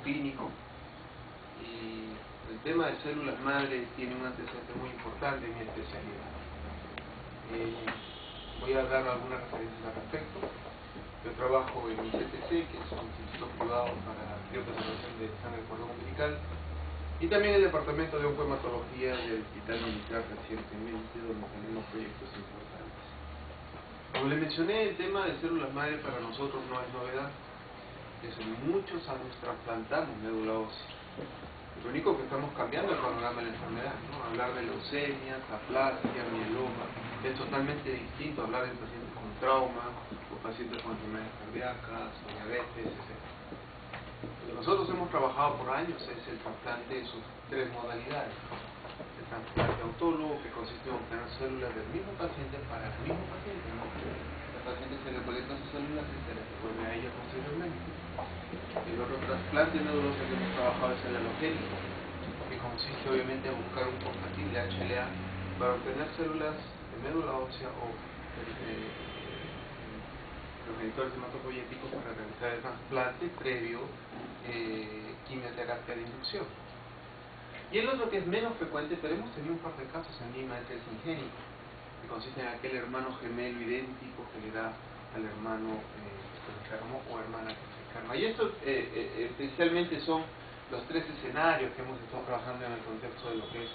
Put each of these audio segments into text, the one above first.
clínico y el tema de células madre tiene un antecedente muy importante en mi especialidad. Voy a dar algunas referencias al respecto. Yo trabajo en ICTC, que es un instituto privado para criopreservación de sangre de cordón umbilical, y también el departamento de oncohematología del Hospital Militar recientemente, donde tenemos proyectos importantes. Como les mencioné, el tema de células madre para nosotros no es novedad. Desde muchos años trasplantamos médula ósea. Lo único que estamos cambiando es el panorama de la enfermedad, ¿no? Hablar de leucemias, aplasia, mieloma, es totalmente distinto a hablar de pacientes con trauma, o pacientes con enfermedades cardíacas, o diabetes, etc. Lo que nosotros hemos trabajado por años es el trasplante en sus tres modalidades. El trasplante autólogo, que consiste en obtener células del mismo paciente para el mismo paciente, ¿no? Al paciente se le colectan sus células y se les devuelve a ella posteriormente. El otro trasplante méduloso que hemos trabajado es el halogénico, que consiste obviamente en buscar un portátil de HLA para obtener células de médula ósea o progenitores hematopoyéticos para realizar el trasplante previo quimioterapia de inducción. Y el otro, que es menos frecuente, pero hemos tenido un par de casos en Lima, es el singénico, que consiste en aquel hermano gemelo idéntico que le da al hermano enfermo o hermana que se enferma. Y esto especialmente son los tres escenarios que hemos estado trabajando en el contexto de lo que es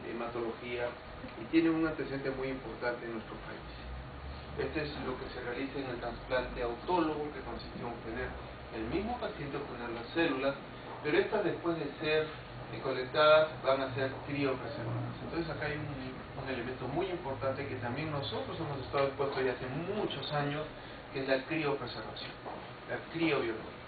hematología, y tiene un antecedente muy importante en nuestro país. Este es lo que se realiza en el trasplante autólogo, que consiste en obtener el mismo paciente, obtener las células, pero estas, después de ser colectadas, van a ser criopreservadas. Entonces acá hay un elemento muy importante que también nosotros hemos estado expuestos ya hace muchos años, que es la criopreservación, la criobiología.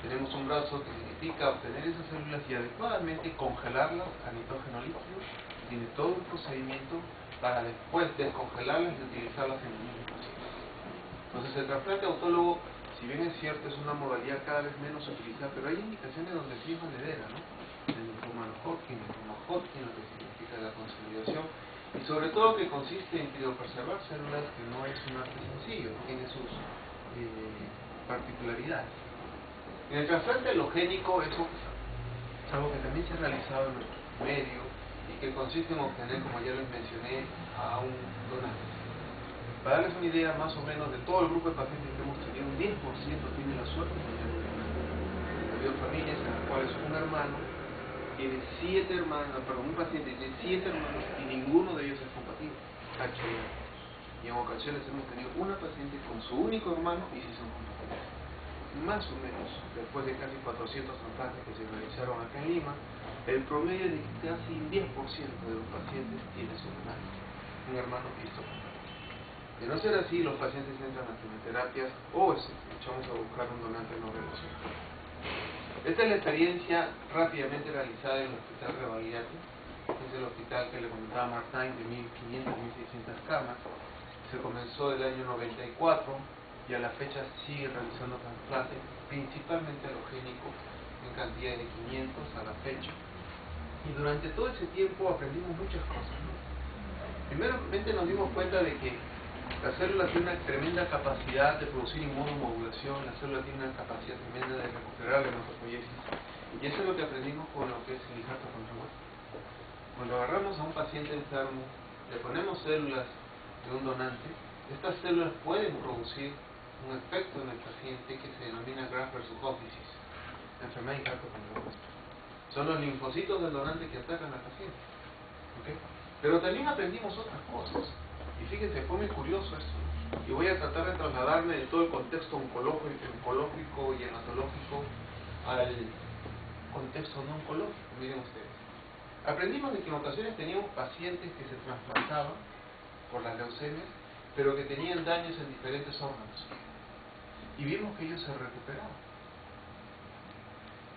Tenemos un brazo que significa obtener esas células y adecuadamente congelarlas a nitrógeno líquido. Tiene todo un procedimiento para después descongelarlas y utilizarlas en el mismo paciente. Entonces el trasplante autólogo, si bien es cierto, es una modalidad cada vez menos utilizada, pero hay indicaciones donde sí es valedera, ¿no? El linfoma Hodgkin, lo que significa la consolidación, y sobre todo que consiste en criopreservar células, que no es un arte sencillo, tiene sus particularidades. En el trasplante halogénico, eso es algo que también se ha realizado en nuestro medio y que consiste en obtener, como ya les mencioné, a un donante. Para darles una idea más o menos de todo el grupo de pacientes que hemos tenido, un 10% tiene la suerte de tener un donante. Ha habido familias en las cuales un hermano tiene 7 hermanos, perdón, un paciente tiene 7 hermanos y ninguno de ellos es compatible. Y en ocasiones hemos tenido una paciente con su único hermano y sí son compatibles. Más o menos, después de casi 400 trasplantes que se realizaron acá en Lima, el promedio de casi 10% de los pacientes tiene su hermano histocompatible. De no ser así, los pacientes entran a quimioterapias o echamos a buscar un donante no relacionado. Esta es la experiencia rápidamente realizada en el Hospital Rebagliati. Es el hospital que le comentaba Martín, de 1500 a 1600 camas. Se comenzó el año 94 y a la fecha sigue realizando trasplantes, principalmente halogénico, en cantidad de 500 a la fecha. Y durante todo ese tiempo aprendimos muchas cosas, ¿no? Primeramente nos dimos cuenta de que la célula tiene una tremenda capacidad de producir inmunomodulación, la célula tiene una capacidad tremenda de recuperar la hematopoiesis. Y eso es lo que aprendimos con lo que es el injerto conjugal. Cuando agarramos a un paciente enfermo, le ponemos células de un donante, estas células pueden producir un efecto en el paciente que se denomina graft versus host disease, la enfermedad de injerto conjugal. Son los linfocitos del donante que atacan al paciente. ¿Okay? Pero también aprendimos otras cosas. Y fíjense, fue muy curioso esto. Y voy a tratar de trasladarme de todo el contexto oncológico y hematológico al contexto no oncológico. Miren ustedes. Aprendimos de que en ocasiones teníamos pacientes que se trasplantaban por las leucemias, pero que tenían daños en diferentes órganos. Y vimos que ellos se recuperaban.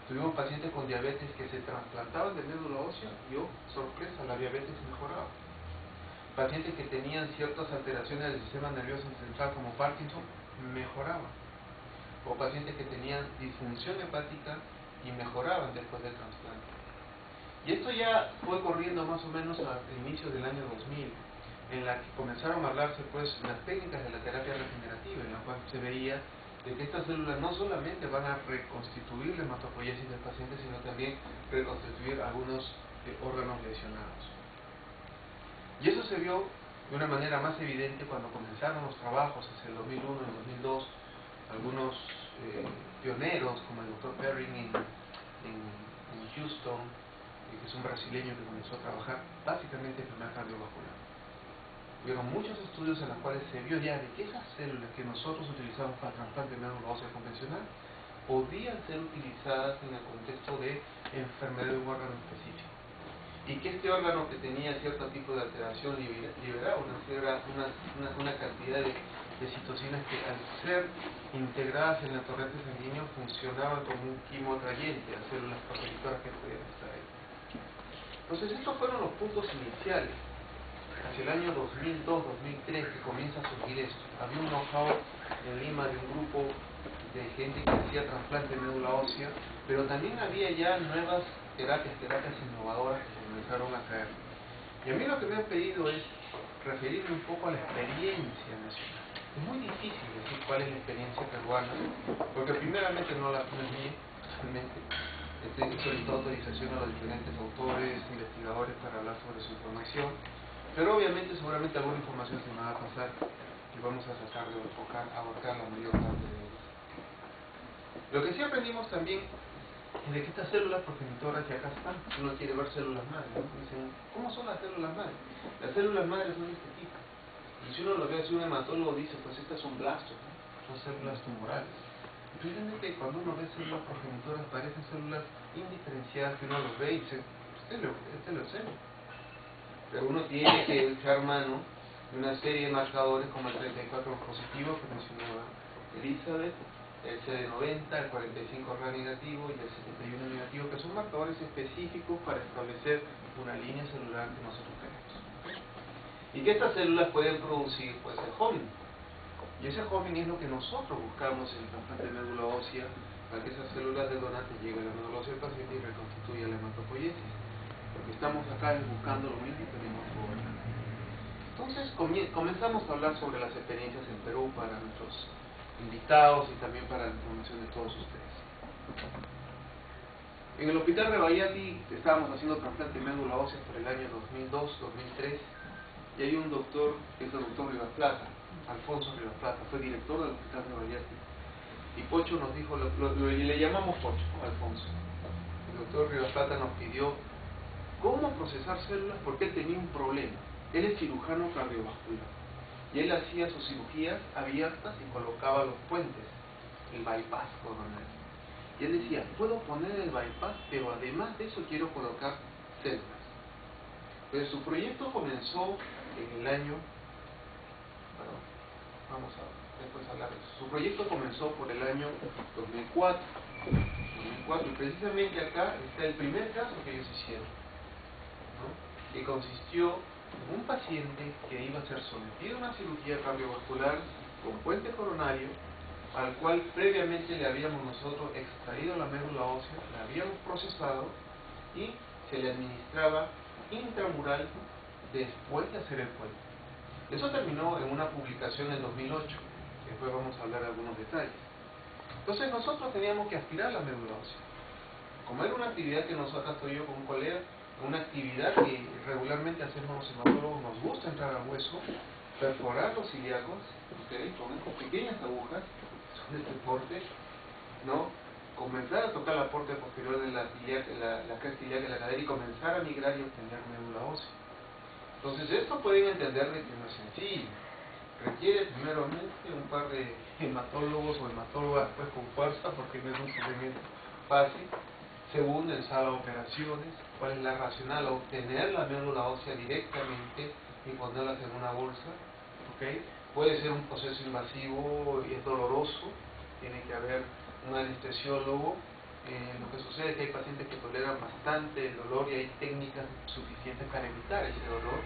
Tuvimos pacientes con diabetes que se trasplantaban de médula ósea y, oh, sorpresa, la diabetes mejoraba. Pacientes que tenían ciertas alteraciones del sistema nervioso central como Parkinson, mejoraban. O pacientes que tenían disfunción hepática y mejoraban después del trasplante. Y esto ya fue corriendo más o menos a inicios del año 2000, en la que comenzaron a hablarse pues las técnicas de la terapia regenerativa, en la cual se veía de que estas células no solamente van a reconstituir la hematopoiesis del paciente, sino también reconstituir algunos órganos lesionados. Y eso se vio de una manera más evidente cuando comenzaron los trabajos hacia el 2001 y 2002, algunos pioneros como el Dr. Perrin en Houston, que es un brasileño que comenzó a trabajar básicamente en enfermedad cardiovascular. Hubieron muchos estudios en los cuales se vio ya de que esas células que nosotros utilizamos para trasplante de médula ósea convencional podían ser utilizadas en el contexto de enfermedad de un órgano específico. Y que este órgano que tenía cierto tipo de alteración liberaba una cantidad de citocinas que al ser integradas en el torrente sanguíneo funcionaban como un quimoatrayente a células progenitoras que podían estar ahí. Entonces estos fueron los puntos iniciales. Hacia el año 2002-2003 que comienza a surgir esto. Había un know-how en Lima de un grupo de gente que hacía trasplante de médula ósea, pero también había ya nuevas terapias innovadoras que comenzaron a caer. Y a mí lo que me han pedido es referirme un poco a la experiencia nacional. Es muy difícil decir cuál es la experiencia peruana, porque primeramente no es mía, realmente. He solicitado autorización a los diferentes autores, investigadores para hablar sobre su información, pero obviamente seguramente alguna información se me va a pasar y vamos a tratar de abarcar la mayor parte de ellas. Lo que sí aprendimos también es de que estas células progenitoras ya acá están. Uno quiere ver células madres, ¿no? Dicen, ¿cómo son las células madres? Las células madres son de este tipo. Y si uno lo ve así, un hematólogo dice, pues estas son blastos, ¿no? Son células tumorales. Y precisamente cuando uno ve células progenitoras parecen células indiferenciadas que uno los ve y dice, este lo sé. Pero uno tiene que echar mano de una serie de marcadores como el 34 positivo que mencionaba Elizabeth, el CD90, el 45 RA negativo y el 71 negativo, que son marcadores específicos para establecer una línea celular que nosotros queremos. Y que estas células pueden producir pues el homing. Y ese homing es lo que nosotros buscamos en el trasplante de médula ósea, para que esas células de donante lleguen a la médula ósea del paciente y reconstituyan la hematopoiesis. Lo que estamos acá es buscando lo mismo que en otro órgano. Entonces comenzamos a hablar sobre las experiencias en Perú para nuestros invitados y también para la información de todos ustedes. En el hospital de Bayati estábamos haciendo trasplante de médula ósea por el año 2002-2003 y hay un doctor, que es el doctor Rivas Plata, Alfonso Rivas Plata, fue director del hospital de Bayati. Y Pocho nos dijo, le llamamos Pocho, Alfonso. El doctor Rivas Plata nos pidió cómo procesar células porque él tenía un problema. Él es cirujano cardiovascular y él hacía sus cirugías abiertas y colocaba los puentes, el bypass coronario. Y él decía, puedo poner el bypass, pero además de eso quiero colocar células. Entonces su proyecto comenzó en el año, vamos a después hablar de eso. Su proyecto comenzó por el año 2004 y precisamente acá está el primer caso que ellos hicieron, ¿no? Que consistió en un paciente que iba a ser sometido a una cirugía cardiovascular con puente coronario, al cual previamente le habíamos nosotros extraído la médula ósea, la habíamos procesado y se le administraba intramural después de hacer el puente. Eso terminó en una publicación en 2008, que después vamos a hablar de algunos detalles. Entonces nosotros teníamos que aspirar la médula ósea. Como era una actividad que nosotros, estoy yo con un colega, una actividad que regularmente hacemos los hematólogos, nos gusta entrar al hueso, perforar los ilíacos, ¿okay? Con estas pequeñas agujas, son de este porte, ¿no? Comenzar a tocar la parte posterior de la cresta ilíaca de la cadera y comenzar a migrar y obtener médula ósea. Entonces esto pueden entender de que no es sencillo. Requiere primeramente un par de hematólogos o hematólogas pues con fuerza, porque no es un procedimiento fácil. Segundo, en sala de operaciones, cuál es la racional, obtener la médula ósea directamente y ponerlas en una bolsa, ¿okay? Puede ser un proceso invasivo y es doloroso, tiene que haber un anestesiólogo. Lo que sucede es que hay pacientes que toleran bastante el dolor y hay técnicas suficientes para evitar ese dolor.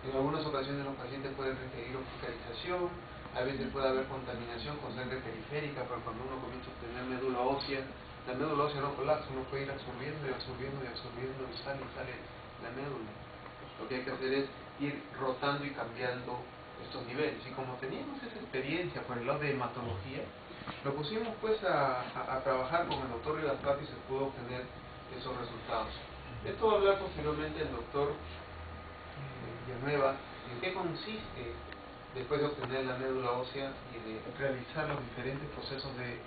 En algunas ocasiones los pacientes pueden requerir hospitalización, a veces puede haber contaminación con sangre periférica, pero cuando uno comienza a obtener médula ósea, la médula ósea no colapsa, uno puede ir absorbiendo y absorbiendo y absorbiendo y sale la médula. Lo que hay que hacer es ir rotando y cambiando estos niveles. Y como teníamos esa experiencia por el lado de hematología, Lo pusimos pues a trabajar con el doctor Rivas Plata y se pudo obtener esos resultados. Esto va a hablar posteriormente el doctor Villanueva en qué consiste, después de obtener la médula ósea y de realizar los diferentes procesos de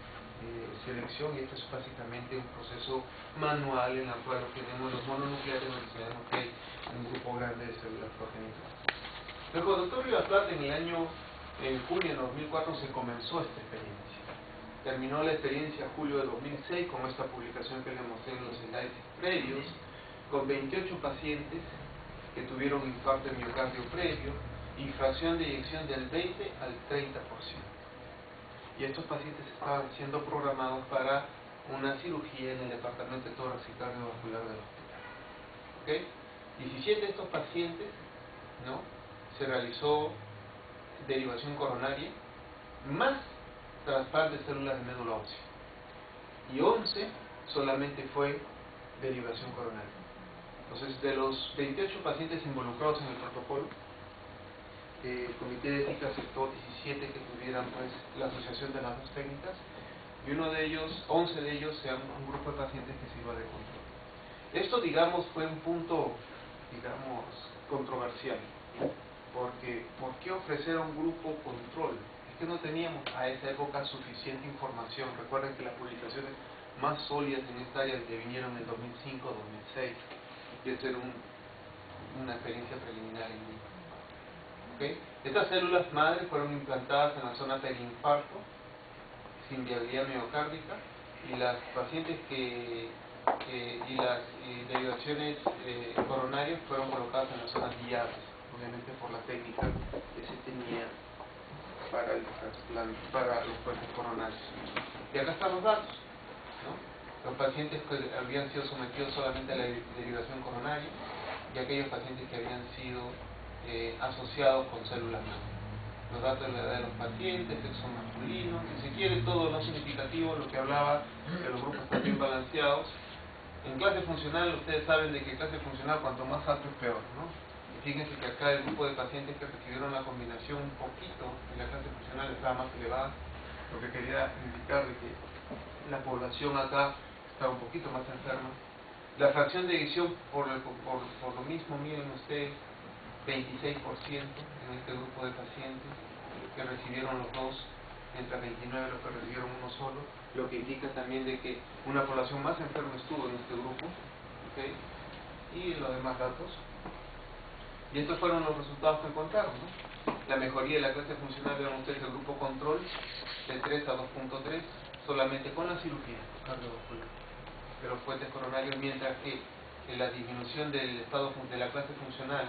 selección, y esto es básicamente un proceso manual en el cual obtenemos los mononucleares donde sabemos que hay un grupo grande de células progenitoras. Luego el doctor Rivas Plata en junio de 2004 se comenzó esta experiencia. Terminó la experiencia en julio de 2006 con esta publicación que les mostré en los slides previos, con 28 pacientes que tuvieron infarto de miocardio previo y fracción de eyección del 20 al 30%. Y estos pacientes estaban siendo programados para una cirugía en el departamento de tórax y cardiovascular del hospital. ¿Okay? 17 de estos pacientes, ¿no?, se realizó derivación coronaria más trasplante de células de médula ósea, y 11 solamente fue derivación coronaria. Entonces, de los 28 pacientes involucrados en el protocolo, el comité de ética aceptó 17 que tuvieran pues la asociación de las dos técnicas, y 11 de ellos sean un grupo de pacientes que se iba de control. Esto, digamos, fue un punto, digamos, controversial, porque ¿por qué ofrecer a un grupo control? Es que no teníamos a esa época suficiente información. Recuerden que las publicaciones más sólidas en esta área que vinieron en 2005-2006, y es una experiencia preliminar en mí. ¿Okay? Estas células madre fueron implantadas en la zona perinfarto, sin viabilidad miocárdica, y las pacientes y las derivaciones coronarias fueron colocadas en las zonas viables, obviamente por la técnica que se tenía para el trasplante, para los puentes coronarios. Y acá están los datos, ¿no? Los pacientes que habían sido sometidos solamente a la derivación coronaria, y aquellos pacientes que habían sido asociados con células madre. Los datos de la edad de los pacientes, sexo masculino, si se quiere todo lo significativo, lo que hablaba que los grupos están bien balanceados. En clase funcional, ustedes saben de que clase funcional cuanto más alto es peor, ¿no? Y fíjense que acá el grupo de pacientes que recibieron la combinación un poquito en la clase funcional estaba más elevada, lo que quería indicar de que la población acá está un poquito más enferma. La fracción de eyección por lo mismo, miren ustedes, 26% en este grupo de pacientes que recibieron los dos, entre 29 los que recibieron uno solo, lo que indica también de que una población más enferma estuvo en este grupo. ¿Okay? Y los demás datos. Y estos fueron los resultados que encontraron, ¿no? La mejoría de la clase funcional, vean ustedes, el grupo control de 3 a 2.3 solamente con la cirugía cardiovascular de los puentes coronarios, mientras que la disminución del estado de la clase funcional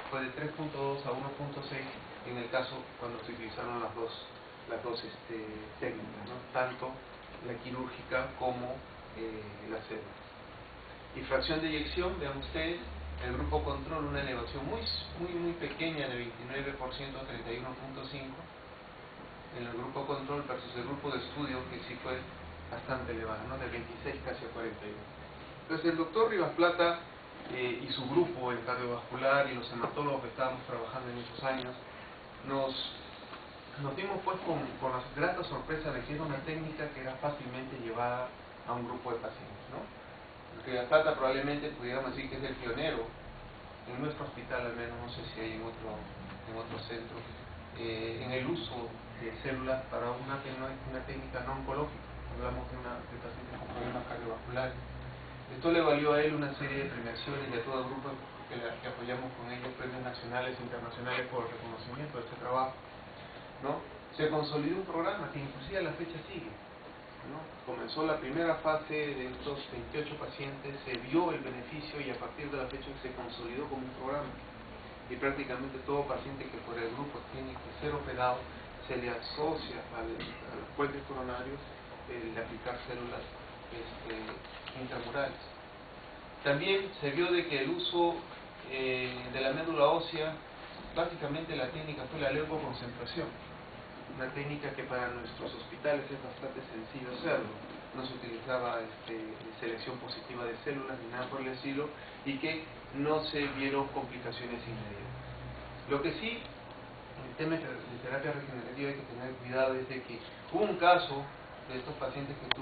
fue de 3.2 a 1.6 en el caso cuando se utilizaron las dos técnicas, ¿no? Tanto la quirúrgica como la célula. Y fracción de eyección, vean ustedes, el grupo control una elevación muy pequeña de 29% a 31.5 en el grupo control versus el grupo de estudio, que sí fue bastante elevada, ¿no? De 26 casi a 41. Entonces el doctor Rivas Plata y su grupo, el cardiovascular y los hematólogos que estábamos trabajando en esos años, nos dimos pues con la grata sorpresa de que era una técnica que era fácilmente llevada a un grupo de pacientes, ¿no? Rivas Plata probablemente pudiéramos decir que es el pionero en nuestro hospital, al menos, no sé si hay en otro centro, en el uso de células para una técnica no oncológica. Hablamos de pacientes con problemas cardiovasculares. Esto le valió a él una serie de premiaciones y a todo el grupo que apoyamos con ellos, premios nacionales e internacionales por el reconocimiento de este trabajo, ¿no? Se consolidó un programa que inclusive a la fecha sigue, ¿no? Comenzó la primera fase de estos 28 pacientes, se vio el beneficio y a partir de la fecha se consolidó como un programa. Y prácticamente todo paciente que por el grupo tiene que ser operado se le asocia a los puentes coronarios el aplicar células intramurales. También se vio de que el uso de la médula ósea, básicamente la técnica fue la leucoconcentración, una técnica que para nuestros hospitales es bastante sencillo hacerlo. No se utilizaba selección positiva de células ni nada por el estilo, y que no se vieron complicaciones inmediatas. Lo que sí, en el tema de terapia regenerativa hay que tener cuidado es de que hubo un caso de estos pacientes que tuvo